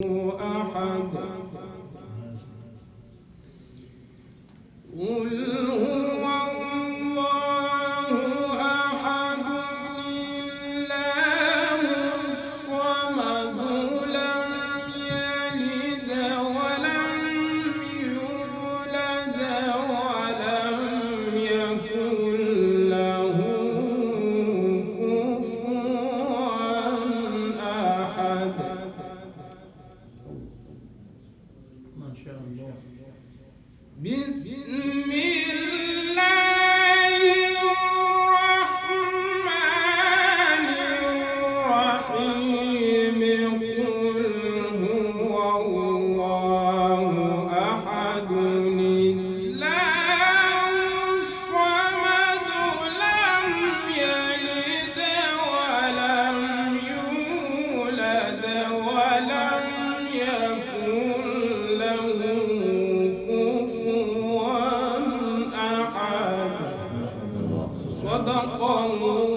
أحد قل هو الله أحد الله الصمد لم يلد ولم يولد ولم يكن له كفوا أحد. ما شاء الله. بسم الله الرحمن الرحيم قل هو الله أحد الله الصمد لم يلد ولم يولد ولم يكن له كفوا أحد. صدق الله.